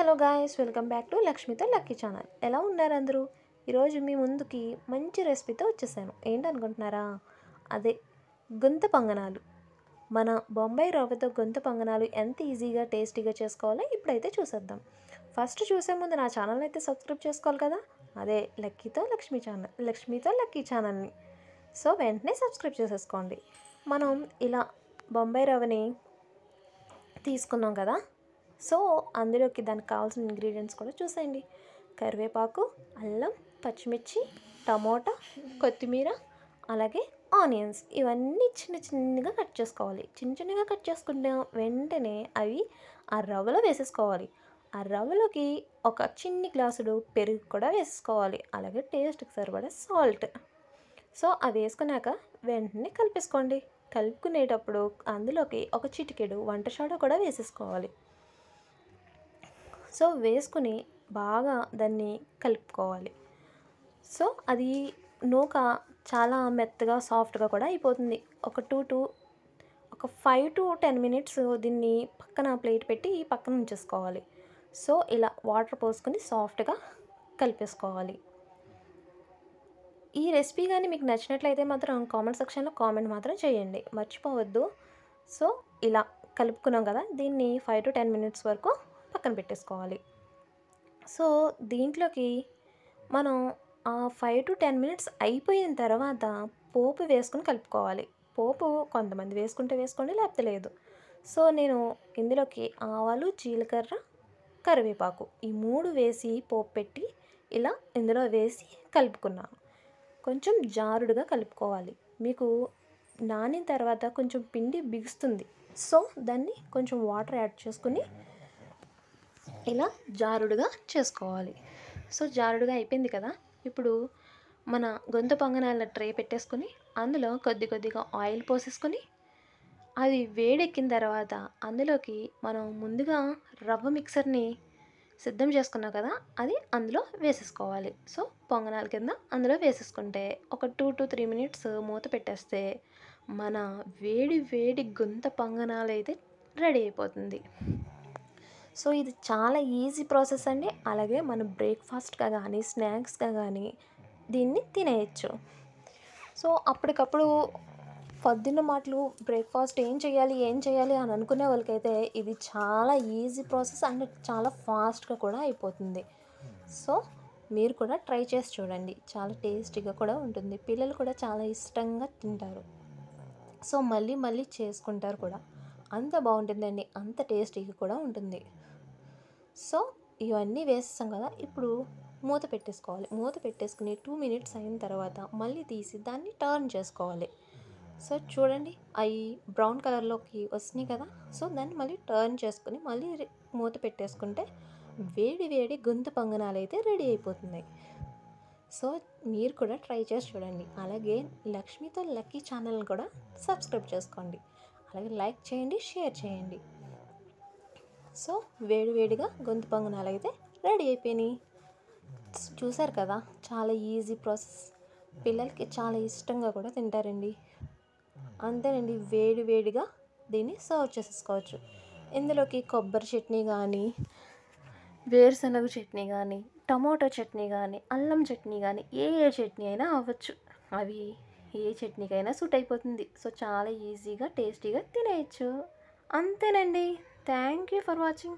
Hello guys, welcome back to లక్ష్మితో lucky channel. ఎలా ఉన్నారు అందరూ? ఈరోజు మీ ముందుకి మంచి రెసిపీతో వచ్చేసాను. ఏంటనుకుంటున్నారా? అదే గుంత పొంగనాలు. మన బొంబాయి రవ్వతో గుంత పొంగనాలు ఎంత ఈజీగా టేస్టీగా చేసుకోవాలో ఇప్పుడైతే చూసేద్దాం. ఫస్ట్ చూసే ముందు నా ఛానల్ అయితే సబ్స్క్రైబ్ చేసుకోవాలి కదా, అదే లక్ష్మితో లక్కీ ఛానల్ని. సో వెంటనే సబ్స్క్రైబ్ చేసేసుకోండి. మనం ఇలా బొంబాయి రవ్వని తీసుకున్నాం కదా, సో అందులోకి దానికి కావాల్సిన ఇంగ్రీడియంట్స్ కూడా చూసేయండి. కరివేపాకు, అల్లం, పచ్చిమిర్చి, టమోటా, కొత్తిమీర, అలాగే ఆనియన్స్. ఇవన్నీ చిన్నగా కట్ చేసుకోవాలి. చిన్నగా కట్ చేసుకుంటే వెంటనే అవి ఆ రవ్వలో వేసేసుకోవాలి. ఆ రవ్వలోకి ఒక చిన్ని గ్లాసుడు పెరుగు కూడా వేసేసుకోవాలి. అలాగే టేస్ట్కి సరిపడా సాల్ట్. సో అవి వేసుకున్నాక వెంటనే కలిపేసుకోండి. కలుపుకునేటప్పుడు అందులోకి ఒక చిటికెడు వంట సోడా కూడా వేసేసుకోవాలి. సో వేసుకుని బాగా దాన్ని కలుపుకోవాలి. సో అది నూక చాలా మెత్తగా సాఫ్ట్గా కూడా అయిపోతుంది. ఒక 5 to 10 మినిట్స్ దీన్ని పక్కన ప్లేట్ పెట్టి పక్కన ఉంచేసుకోవాలి. సో ఇలా వాటర్ పోసుకొని సాఫ్ట్గా కలిపేసుకోవాలి. ఈ రెసిపీ కానీ మీకు నచ్చినట్లయితే మాత్రం కామెంట్ సెక్షన్లో కామెంట్ మాత్రం చేయండి, మర్చిపోవద్దు. సో ఇలా కలుపుకున్నాం కదా, దీన్ని 5 to 10 మినిట్స్ వరకు పక్కన పెట్టేసుకోవాలి. సో దీంట్లోకి మనం ఆ 5 to 10 మినిట్స్ అయిపోయిన తర్వాత పోపు వేసుకుని కలుపుకోవాలి. పోపు కొంతమంది వేసుకుంటే వేసుకోండి, లేకపోతే లేదు. సో నేను ఇందులోకి ఆవాలు, జీలకర్ర, కరివేపాకు ఈ 3 వేసి పోపు పెట్టి ఇలా ఇందులో వేసి కలుపుకున్నాను. కొంచెం జారుడుగా కలుపుకోవాలి. మీకు నానిన తర్వాత కొంచెం పిండి బిగుస్తుంది. సో దాన్ని కొంచెం వాటర్ యాడ్ చేసుకుని ఇలా జారుడుగా చేసుకోవాలి. సో జారుడుగా అయిపోయింది కదా, ఇప్పుడు మన గొంతు పొంగనాల ట్రే పెట్టేసుకొని అందులో కొద్దిగా ఆయిల్ పోసేసుకొని అది వేడెక్కిన తర్వాత అందులోకి మనం ముందుగా రవ్వ మిక్సర్ని సిద్ధం చేసుకున్నాం కదా, అది అందులో వేసేసుకోవాలి. సో పొంగనాల కింద అందులో వేసేసుకుంటే ఒక 2 to 3 మినిట్స్ మూత పెట్టేస్తే మన వేడి గుంత పొంగనాలు అయితే రెడీ అయిపోతుంది. సో ఇది చాలా ఈజీ ప్రాసెస్ అండి. అలాగే మనం బ్రేక్ఫాస్ట్గా కానీ స్నాక్స్గా కానీ దీన్ని తినేయచ్చు. సో అప్పటికప్పుడు పొద్దున్న మాటలు బ్రేక్ఫాస్ట్ ఏం చేయాలి అని అనుకునే వాళ్ళకైతే ఇది చాలా ఈజీ ప్రాసెస్ అండ్ చాలా ఫాస్ట్గా కూడా అయిపోతుంది. సో మీరు కూడా ట్రై చేసి చూడండి, చాలా టేస్టీగా కూడా ఉంటుంది. పిల్లలు కూడా చాలా ఇష్టంగా తింటారు. సో మళ్ళీ చేసుకుంటారు కూడా. అంత బాగుంటుందండి, అంత టేస్టీగా కూడా ఉంటుంది. సో ఇవన్నీ వేస్తాం కదా, ఇప్పుడు మూత పెట్టేసుకోవాలి. మూత పెట్టేసుకుని 2 మినిట్స్ అయిన తర్వాత మళ్ళీ తీసి దాన్ని టర్న్ చేసుకోవాలి. సో చూడండి అవి బ్రౌన్ కలర్లోకి వస్తున్నాయి కదా, సో దాన్ని మళ్ళీ టర్న్ చేసుకుని మళ్ళీ మూత పెట్టేసుకుంటే వేడి గుంత పొంగనాలు అయితే రెడీ అయిపోతున్నాయి. సో మీరు కూడా ట్రై చేసి చూడండి. అలాగే లక్ష్మితో లక్కీ ఛానల్ కూడా సబ్స్క్రైబ్ చేసుకోండి. అలాగే లైక్ చేయండి, షేర్ చేయండి. సో వేడిగా గొంతు పొంగనాలు అయితే రెడీ అయిపోయినాయి. చూసారు కదా, చాలా ఈజీ ప్రాసెస్. పిల్లలకి చాలా ఇష్టంగా కూడా తింటారండి. అంతేనండి, వేడిగా దీన్ని సర్వ్ చేసేసుకోవచ్చు. ఇందులోకి కొబ్బరి చట్నీ కానీ, వేరుశనగ చట్నీ కానీ, టమోటో చట్నీ కానీ, అల్లం చట్నీ కానీ ఏ చట్నీ అయినా అవ్వచ్చు. అవి ఏ చట్నీకైనా సూట్ అయిపోతుంది. సో చాలా ఈజీగా టేస్టీగా తినేయచ్చు. అంతేనండి. Thank you for watching.